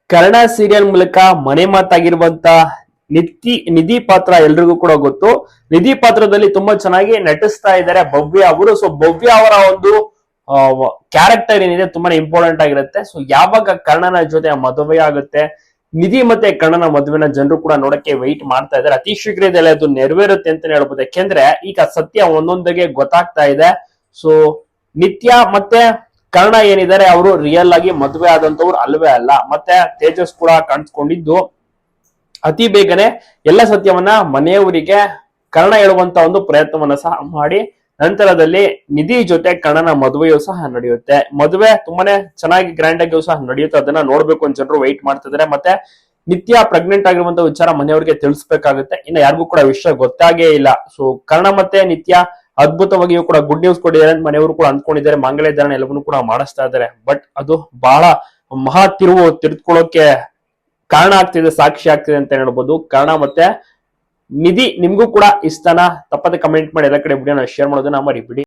Kannada serial ಮೂಲಕ ಮನೆ ಮಾತಾಗಿರುವಂತ ನಿಧಿ ಪಾತ್ರ ಎಲ್ರಿಗೂ ಕೂಡ ಗೊತ್ತು. ನಿಧಿ ಪಾತ್ರದಲ್ಲಿ ತುಂಬಾ ಚೆನ್ನಾಗಿ ನಟಿಸ್ತಾ ಇದ್ದಾರೆ ಭವ್ಯ ಅವರು. ಸೊ ಭವ್ಯ ಅವರ ಒಂದು ಕ್ಯಾರೆಕ್ಟರ್ ಏನಿದೆ ತುಂಬಾನೇ ಇಂಪಾರ್ಟೆಂಟ್ ಆಗಿರುತ್ತೆ. ಸೊ ಯಾವಾಗ ಕರ್ಣನ ಜೊತೆ ಮದುವೆ ಆಗುತ್ತೆ, ನಿಧಿ ಮತ್ತೆ ಕರ್ಣನ ಮದುವೆನ ಜನರು ಕೂಡ ನೋಡಕ್ಕೆ ವೆಯ್ಟ್ ಮಾಡ್ತಾ ಇದ್ದಾರೆ. ಅತಿ ಶೀಘ್ರದಲ್ಲೇ ಅದು ನೆರವೇರುತ್ತೆ ಅಂತಾನೆ ಹೇಳ್ಬೋದು. ಯಾಕೆಂದ್ರೆ ಈಗ ಸತ್ಯ ಒಂದೊಂದಿಗೆ ಗೊತ್ತಾಗ್ತಾ ಇದೆ. ಸೊ ನಿತ್ಯ ಮತ್ತೆ ಕರ್ಣ ಏನಿದ್ದಾರೆ ಅವರು ರಿಯಲ್ ಆಗಿ ಮದುವೆ ಆದಂತವ್ರು ಅಲ್ವೇ ಅಲ್ಲ. ಮತ್ತೆ ತೇಜಸ್ ಕೂಡ ಕಾಣಿಸ್ಕೊಂಡಿದ್ದು ಅತಿ ಬೇಗನೆ ಎಲ್ಲ ಸತ್ಯವನ್ನ ಮನೆಯವರಿಗೆ ಕರ್ಣ ಹೇಳುವಂತ ಒಂದು ಪ್ರಯತ್ನವನ್ನ ಸಹ ಮಾಡಿ ನಂತರದಲ್ಲಿ ನಿಧಿ ಜೊತೆ ಕರ್ಣನ ಮದುವೆಯೂ ಸಹ ನಡೆಯುತ್ತೆ. ಮದುವೆ ತುಂಬಾನೇ ಚೆನ್ನಾಗಿ ಗ್ರ್ಯಾಂಡ್ ಆಗಿಯೂ ಸಹ ನಡೆಯುತ್ತೆ. ಅದನ್ನ ನೋಡ್ಬೇಕು ಅಂತ ಜನರು ವೆಯ್ಟ್ ಮಾಡ್ತಿದ್ದಾರೆ. ಮತ್ತೆ ನಿತ್ಯ ಪ್ರೆಗ್ನೆಂಟ್ ಆಗಿರುವಂತ ವಿಚಾರ ಮನೆಯವರಿಗೆ ತಿಳಿಸ್ಬೇಕಾಗುತ್ತೆ. ಇನ್ನು ಯಾರಿಗೂ ಕೂಡ ವಿಷಯ ಗೊತ್ತಾಗೇ ಇಲ್ಲ. ಸೊ ಕರ್ಣ ಮತ್ತೆ ನಿತ್ಯ ಅದ್ಭುತವಾಗಿಯೂ ಕೂಡ ಗುಡ್ ನ್ಯೂಸ್ ಕೊಟ್ಟಿದ್ದಾರೆ ಅಂತ ಮನೆಯವರು ಕೂಡ ಅಂದ್ಕೊಂಡಿದ್ದಾರೆ. ಮಾಂಗಲ್ಯ ಧಾರಣೆ ಎಲ್ಲವನ್ನೂ ಕೂಡ ಮಾಡಿಸ್ತಾ ಇದ್ದಾರೆ. ಬಟ್ ಅದು ಬಹಳ ಮಹಾ ತಿರುಕೊಳ್ಳೋಕೆ ಕಾರಣ ಆಗ್ತಿದೆ, ಸಾಕ್ಷಿ ಆಗ್ತಿದೆ ಅಂತ ಹೇಳ್ಬೋದು. ಕರ್ಣ ಮತ್ತೆ ನಿಧಿ ನಿಮ್ಗೂ ಕೂಡ ಇಷ್ಟನ ತಪ್ಪದೆ ಕಮೆಂಟ್ ಮಾಡಿ ಎಲ್ಲ ಕಡೆ ವಿಡಿಯೋನ ಶೇರ್ ಮಾಡೋದನ್ನ ಮರಿಬಿಡಿ.